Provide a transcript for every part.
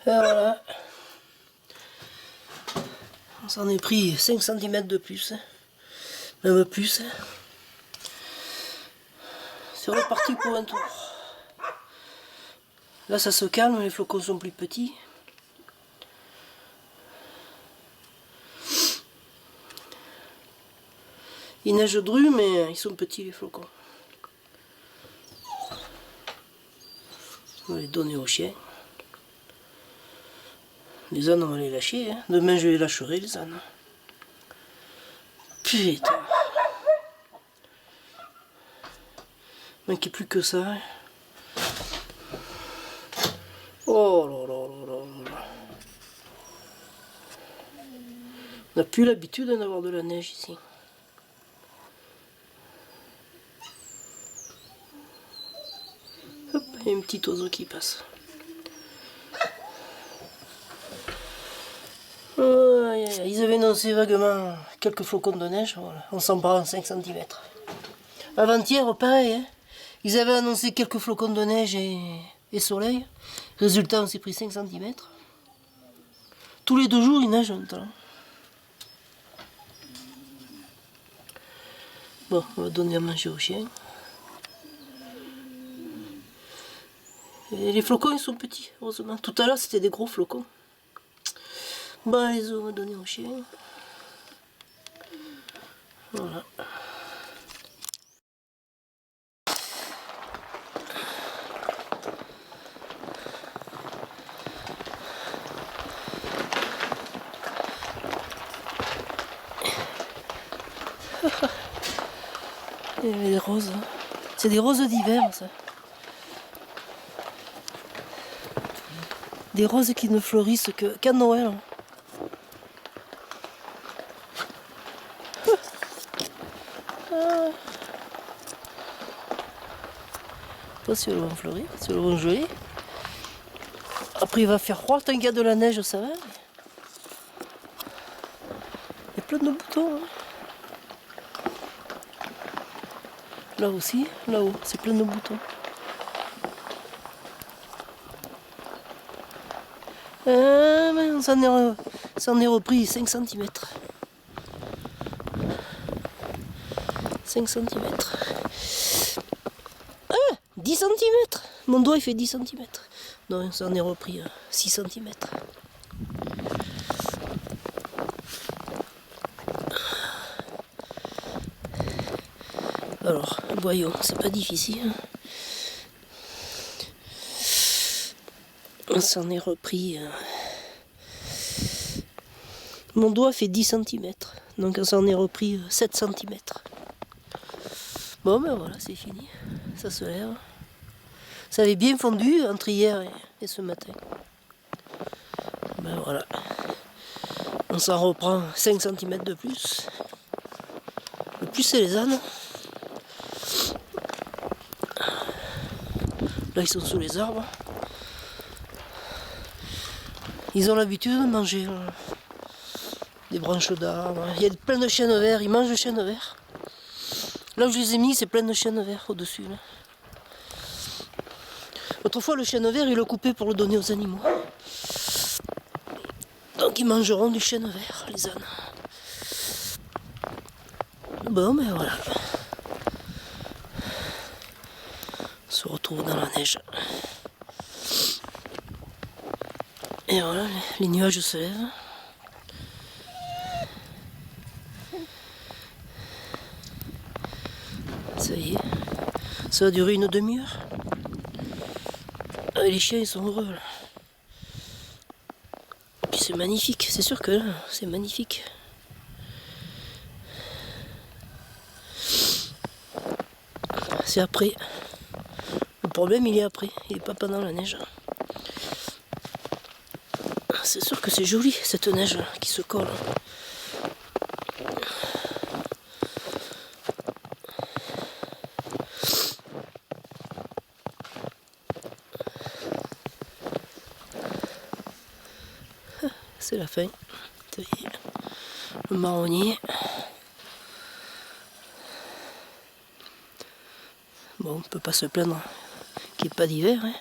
Et voilà. On s'en est pris 5 cm de plus. Hein. Même plus. Hein. C'est reparti pour un tour. Là ça se calme, les flocons sont plus petits. Il neige dru, mais ils sont petits les flocons. On va les donner aux chiens. Les ânes on va les lâcher. Hein. Demain je les lâcherai les ânes. Putain. Il manquait plus que ça. Hein. Oh là là là là là. On n'a plus l'habitude d'avoir de la neige ici. Hop, il y a un petit oiseau qui passe. Oh, ils avaient annoncé vaguement quelques flocons de neige, voilà. On s'en prend 5 cm. Avant-hier, pareil, hein. Ils avaient annoncé quelques flocons de neige et soleil. Résultat, on s'est pris 5 cm. Tous les 2 jours, il neige maintenant. Bon, on va donner à manger aux chiens. Et les flocons, ils sont petits, heureusement. Tout à l'heure, c'était des gros flocons. Bon, les os, on va donner aux chiens. Voilà. Il y avait des roses. C'est des roses d'hiver, ça. Des roses qui ne fleurissent qu'à Noël. Pas si elles vont fleurir, si elles vont geler. Après il va faire froid, tant qu'il y a de la neige, ça va. Il y a plein de boutons. Hein. Là aussi, là-haut, c'est plein de boutons. Mais on s'en est repris 5 cm. 5 cm. Ah, 10 cm. Mon doigt il fait 10 cm. Non, on s'en est repris 6 cm. Alors, voyons, c'est pas difficile. On s'en est repris. Mon doigt fait 10 cm. Donc on s'en est repris 7 cm. Bon ben voilà, c'est fini. Ça se lève. Ça avait bien fondu entre hier et ce matin. Ben voilà. On s'en reprend 5 cm de plus. Le plus c'est les ânes. Là ils sont sous les arbres. Ils ont l'habitude de manger des branches d'arbres. Il y a plein de chênes verts, ils mangent le chêne vert. Là où je les ai mis, c'est plein de chênes verts au-dessus. Autrefois, le chêne vert, ils le coupaient pour le donner aux animaux. Donc ils mangeront du chêne vert, les ânes. Bon, ben voilà. On se retrouve dans la neige. Et voilà, les nuages se lèvent. Ça y est, ça va durer une demi-heure. Les chiens ils sont heureux là. Et puis c'est magnifique, c'est sûr que là, c'est magnifique. C'est après. Le problème il est après, il n'est pas pendant la neige. C'est sûr que c'est joli cette neige qui se colle. C'est la fin. Le marronnier. Bon, on ne peut pas se plaindre qu'il n'y ait pas d'hiver. Hein.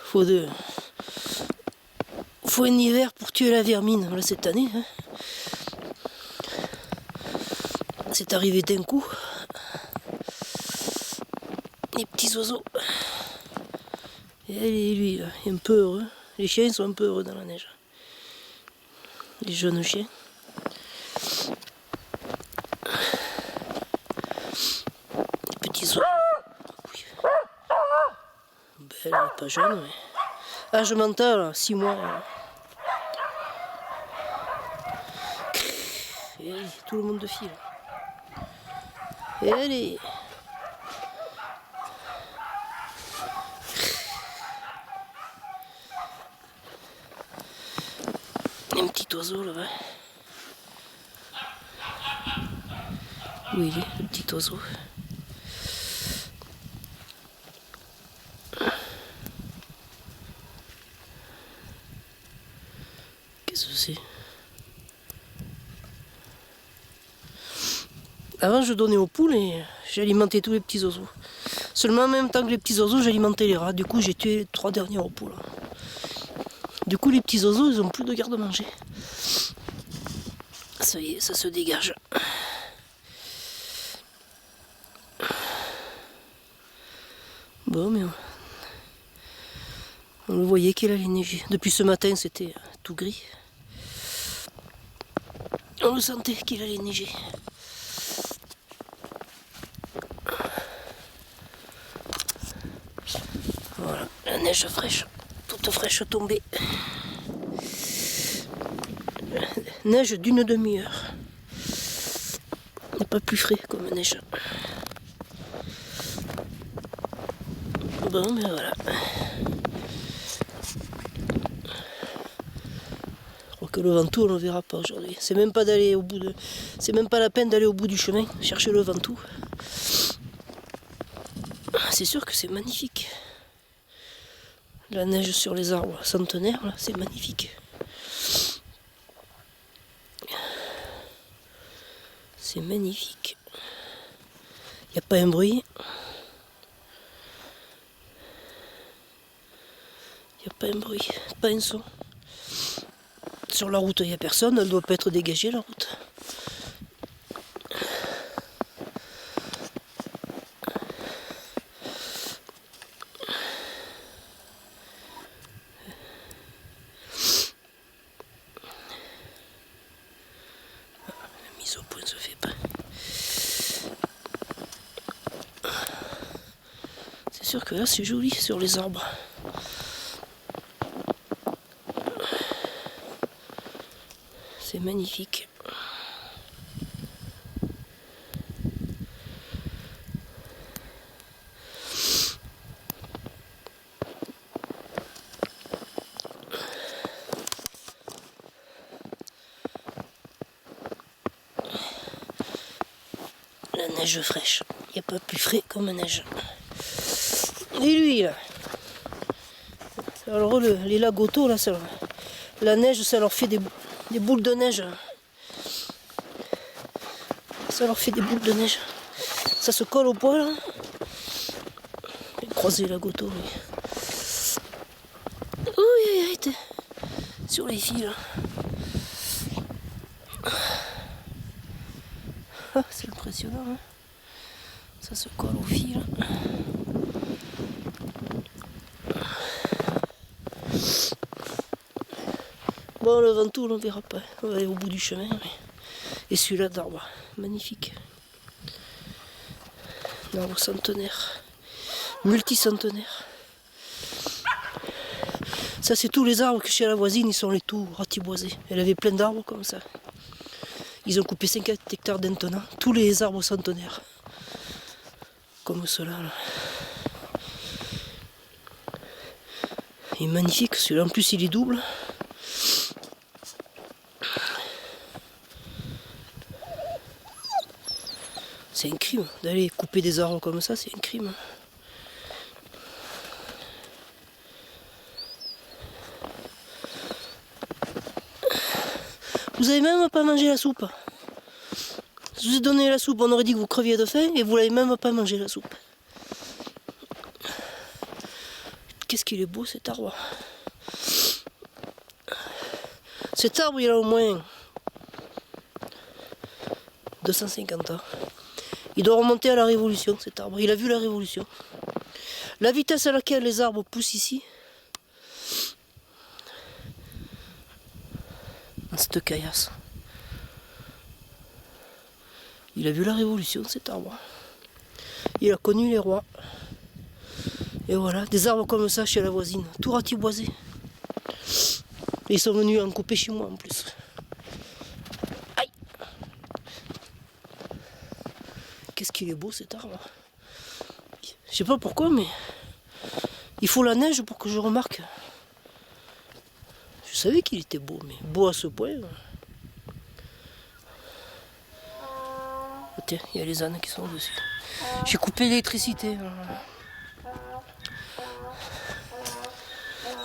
Faut faut un hiver pour tuer la vermine, là, cette année. Hein. C'est arrivé d'un coup. Les petits oiseaux. Et lui, là, il est un peu heureux. Les chiens sont un peu heureux dans la neige. Les jeunes chiens. Les petits oiseaux. Oui. Ben, elle n'est pas jeune, mais... Âge mental, 6 mois. Et allez, tout le monde de file. Et allez. Un petit oiseau là-bas. Où il est, le petit oiseau? Qu'est-ce que c'est? Avant, je donnais aux poules et j'alimentais tous les petits oiseaux. Seulement, en même temps que les petits oiseaux, j'alimentais les rats. Du coup, j'ai tué les 3 derniers aux poules. Du coup, les petits oiseaux, ils ont plus de garde-manger. Ça y est, ça se dégage. Bon, mais on le voyait qu'il allait neiger. Depuis ce matin, c'était tout gris. On le sentait qu'il allait neiger. Voilà, la neige fraîche, toute fraîche tombée. Neige d'une demi-heure. Il n'est pas plus frais comme neige. Bon, mais voilà. Je crois que le Ventoux, on ne le verra pas aujourd'hui. C'est même pas d'aller au bout de... C'est même pas la peine d'aller au bout du chemin, chercher le Ventoux. C'est sûr que c'est magnifique. La neige sur les arbres centenaires, là, c'est magnifique. C'est magnifique. Il n'y a pas un bruit. Il n'y a pas un bruit, pas un son. Sur la route, il n'y a personne, elle ne doit pas être dégagée, la route. La mise au point ne se fait pas. C'est sûr que là, c'est joli sur les arbres. C'est magnifique. La neige fraîche. Il n'y a pas plus frais comme la neige. Et lui, là. Alors, les lagotos, là, la neige, ça leur fait des boules de neige. Ça leur fait des boules de neige. Ça se colle au poil. Hein. Croiser la goto, oui. Oui, arrête. Sur les fils. Là. Ah, c'est impressionnant. Hein. Ça se colle au fil. Bon, le Ventoux, on ne verra pas. On va aller au bout du chemin. Mais... Et celui-là d'arbre, magnifique. D'arbre centenaire. Multicentenaire. Ça, c'est tous les arbres que chez la voisine, ils sont les tout ratiboisés. Elle avait plein d'arbres comme ça. Ils ont coupé 50 hectares maintenant. Tous les arbres centenaires. Comme ceux-là. Là. Il est magnifique celui-là. En plus, il est double. C'est un crime. D'aller couper des arbres comme ça, c'est un crime. Vous avez même pas mangé la soupe. Je vous ai donné la soupe, on aurait dit que vous creviez de faim et vous l'avez même pas mangé la soupe. Qu'est-ce qu'il est beau cet arbre. Cet arbre, il a au moins 250 ans. Il doit remonter à la Révolution, cet arbre. Il a vu la Révolution. La vitesse à laquelle les arbres poussent ici, dans cette caillasse. Il a vu la Révolution, cet arbre. Il a connu les rois. Et voilà, des arbres comme ça chez la voisine, tout ratiboisé. Et ils sont venus en couper chez moi en plus. Aïe! Qu'est-ce qu'il est beau cet arbre. Je sais pas pourquoi, mais il faut la neige pour que je remarque. Je savais qu'il était beau, mais beau à ce point. Oh, tiens, il y a les ânes qui sont dessus. J'ai coupé l'électricité.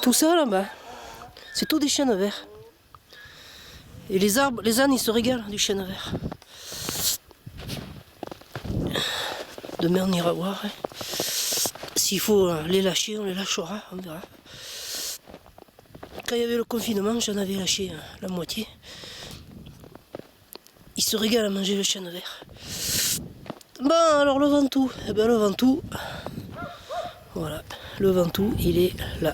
Tout ça là-bas, c'est tout des chênes verts. Et les arbres, les ânes, ils se régalent du chêne vert. Demain, on ira voir. Hein. S'il faut les lâcher, on les lâchera, on verra. Quand il y avait le confinement, j'en avais lâché la moitié. Ils se régalent à manger le chêne vert. Bon, alors le ventoux. Eh ben, le ventoux, voilà, le ventoux, il est là.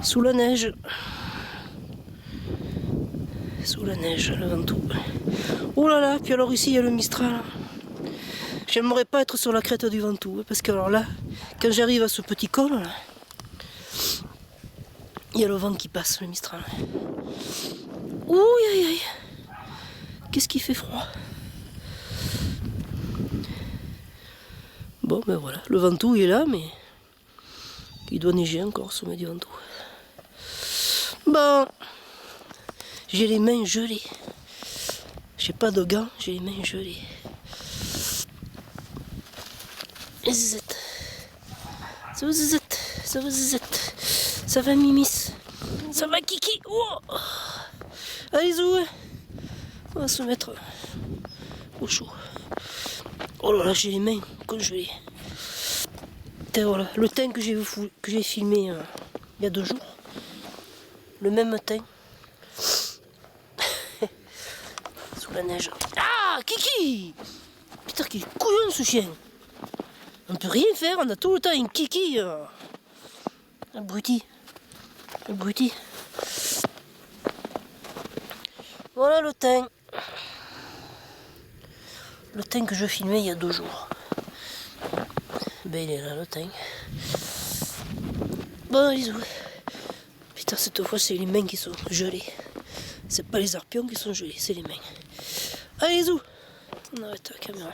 Sous la neige. Sous la neige, le ventoux. Oh là là, puis alors ici il y a le Mistral. J'aimerais pas être sur la crête du ventoux, parce que alors là, quand j'arrive à ce petit col, là, il y a le vent qui passe, le Mistral. Ouh, aïe aïe. Qu'est-ce qui fait froid. Bon, ben voilà, le ventoux il est là, mais il doit neiger encore au sommet du ventoux. Bon, j'ai les mains gelées. J'ai pas de gants, j'ai les mains gelées. Et zizette. Ça va zizette, ça va zizette. Ça va Mimis. Ça va Kiki. Oh. Allez Zou. On va se mettre au chaud. Oh là là, j'ai les mains congelées. Et voilà, le teint que j'ai filmé il y a 2 jours. Le même teint. Sous la neige. Ah, Kiki! Putain, qu'il est couillon ce chien. On peut rien faire, on a tout le temps une Kiki. Abruti. Abruti. Voilà le teint. Le teint que je filmais il y a 2 jours. Ben il est là le teint. Bon, bisous. Putain, cette fois c'est les mains qui sont gelées. C'est pas les arpions qui sont gelés, c'est les mains. Allez, bisous. On arrête la caméra.